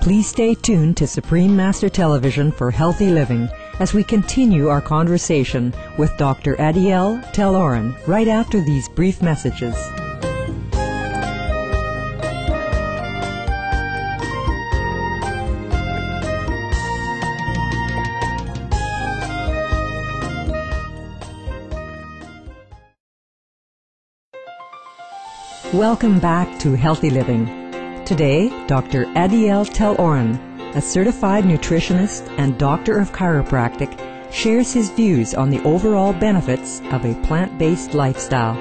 Please stay tuned to Supreme Master Television for Healthy Living as we continue our conversation with Dr. Adiel Tel-Oren right after these brief messages. Welcome back to Healthy Living. Today, Dr. Adiel Tel-Oren, a certified nutritionist and doctor of chiropractic, shares his views on the overall benefits of a plant-based lifestyle.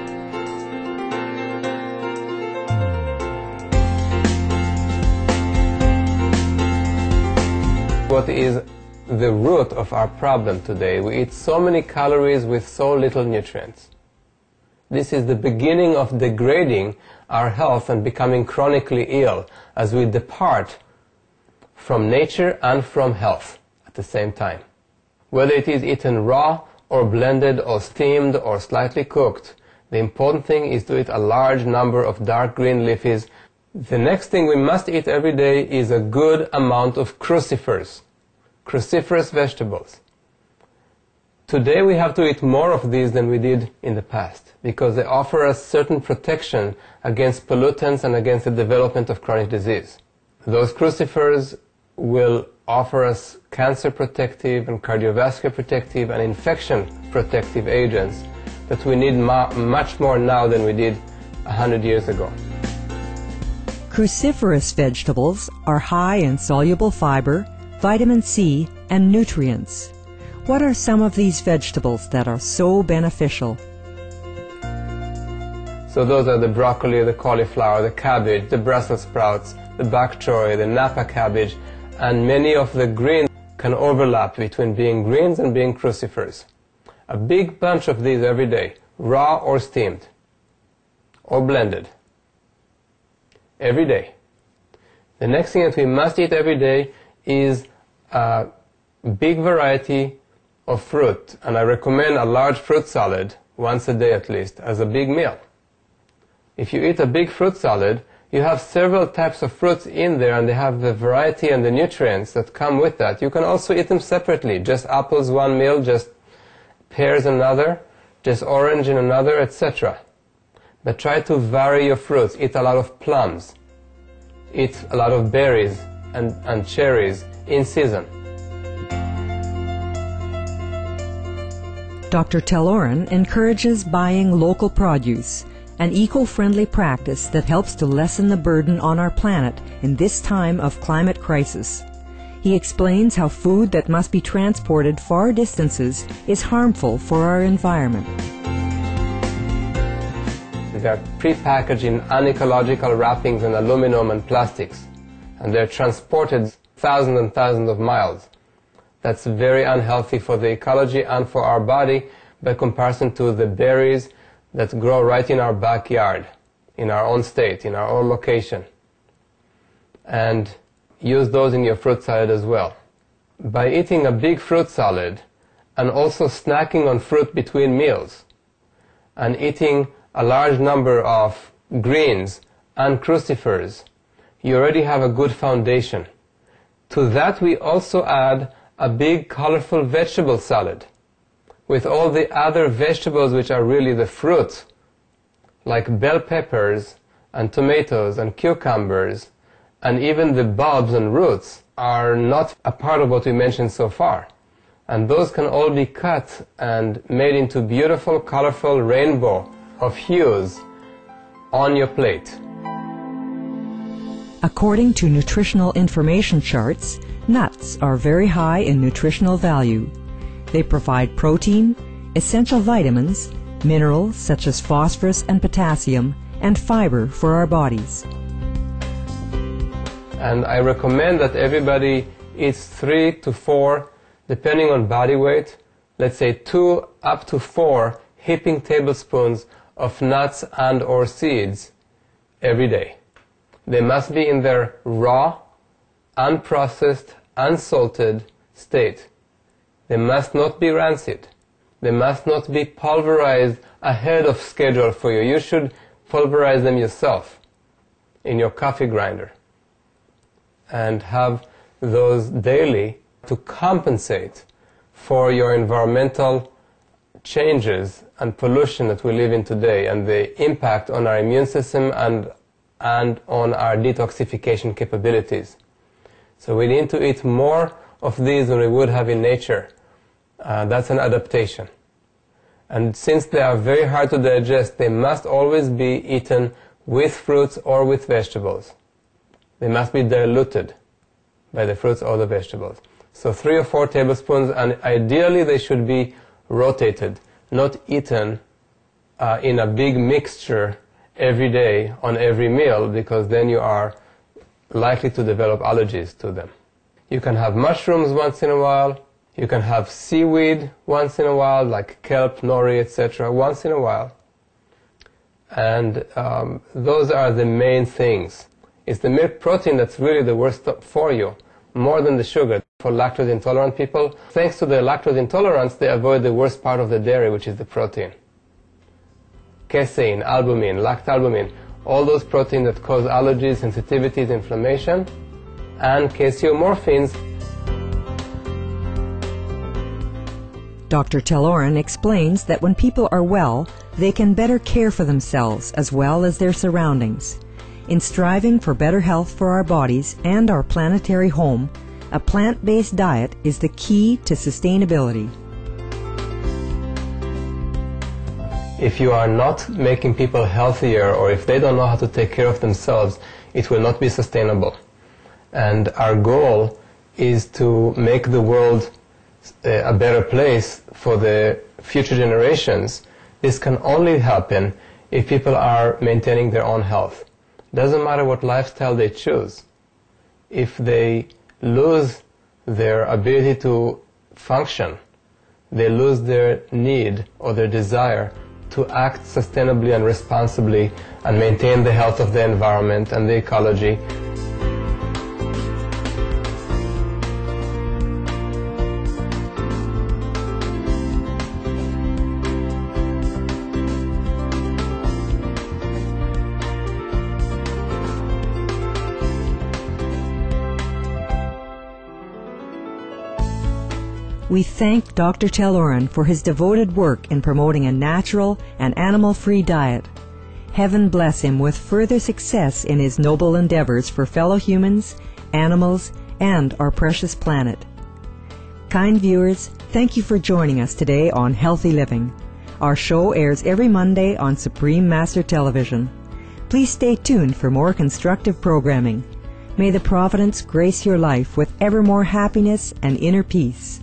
What is the root of our problem today? We eat so many calories with so little nutrients. This is the beginning of degrading our health and becoming chronically ill as we depart from nature and from health at the same time. Whether it is eaten raw or blended or steamed or slightly cooked, the important thing is to eat a large number of dark green leafies. The next thing we must eat every day is a good amount of crucifers, cruciferous vegetables. Today we have to eat more of these than we did in the past because they offer us certain protection against pollutants and against the development of chronic disease. Those crucifers will offer us cancer protective and cardiovascular protective and infection protective agents that we need much more now than we did 100 years ago. Cruciferous vegetables are high in soluble fiber, vitamin C, and nutrients. What are some of these vegetables that are so beneficial? So those are the broccoli, the cauliflower, the cabbage, the Brussels sprouts, the bok choy, the Napa cabbage, and many of the greens can overlap between being greens and being crucifers. A big bunch of these every day, raw or steamed, or blended, every day. The next thing that we must eat every day is a big variety of fruit, and I recommend a large fruit salad once a day at least as a big meal. If you eat a big fruit salad, you have several types of fruits in there and they have the variety and the nutrients that come with that. You can also eat them separately, just apples one meal, just pears another, just orange in another, etc. But try to vary your fruits. Eat a lot of plums, eat a lot of berries and cherries in season. Dr. Tel-Oren encourages buying local produce, an eco-friendly practice that helps to lessen the burden on our planet in this time of climate crisis. He explains how food that must be transported far distances is harmful for our environment. They are prepackaged in unecological wrappings and aluminum and plastics, and they're transported thousands and thousands of miles. That's very unhealthy for the ecology and for our body by comparison to the berries that grow right in our backyard, in our own state, in our own location. And use those in your fruit salad as well. By eating a big fruit salad and also snacking on fruit between meals and eating a large number of greens and crucifers, you already have a good foundation. To that we also add a big colorful vegetable salad with all the other vegetables which are really the fruit, like bell peppers and tomatoes and cucumbers, and even the bulbs and roots are not a part of what we mentioned so far. And those can all be cut and made into beautiful colorful rainbow of hues on your plate. According to nutritional information charts, nuts are very high in nutritional value. They provide protein, essential vitamins, minerals such as phosphorus and potassium, and fiber for our bodies. And I recommend that everybody eats 3 to 4, depending on body weight, let's say 2 up to 4 heaping tablespoons of nuts and or seeds every day. They must be in their raw, unprocessed, unsalted state. They must not be rancid. They must not be pulverized ahead of schedule for you. You should pulverize them yourself in your coffee grinder. and have those daily to compensate for your environmental changes and pollution that we live in today and the impact on our immune system and on our detoxification capabilities. So we need to eat more of these than we would have in nature. That's an adaptation. And since they are very hard to digest, they must always be eaten with fruits or with vegetables. They must be diluted by the fruits or the vegetables. So 3 or 4 tablespoons, and ideally they should be rotated, not eaten in a big mixture every day on every meal, because then you are likely to develop allergies to them. You can have mushrooms once in a while. You can have seaweed once in a while, like kelp, nori, etc., once in a while. And those are the main things. It's the milk protein that's really the worst for you, more than the sugar. For lactose intolerant people, thanks to their lactose intolerance, they avoid the worst part of the dairy, which is the protein. Casein, albumin, lactalbumin, all those proteins that cause allergies, sensitivities, inflammation, and casomorphins. Dr. Telloran explains that when people are well, they can better care for themselves as well as their surroundings. In striving for better health for our bodies and our planetary home, a plant-based diet is the key to sustainability. If you are not making people healthier, or if they don't know how to take care of themselves, it will not be sustainable. And our goal is to make the world a better place for the future generations. This can only happen if people are maintaining their own health. Doesn't matter what lifestyle they choose. If they lose their ability to function, they lose their need or their desire to act sustainably and responsibly and maintain the health of the environment and the ecology. We thank Dr. Telloran for his devoted work in promoting a natural and animal-free diet. Heaven bless him with further success in his noble endeavors for fellow humans, animals, and our precious planet. Kind viewers, thank you for joining us today on Healthy Living. Our show airs every Monday on Supreme Master Television. Please stay tuned for more constructive programming. May the Providence grace your life with ever more happiness and inner peace.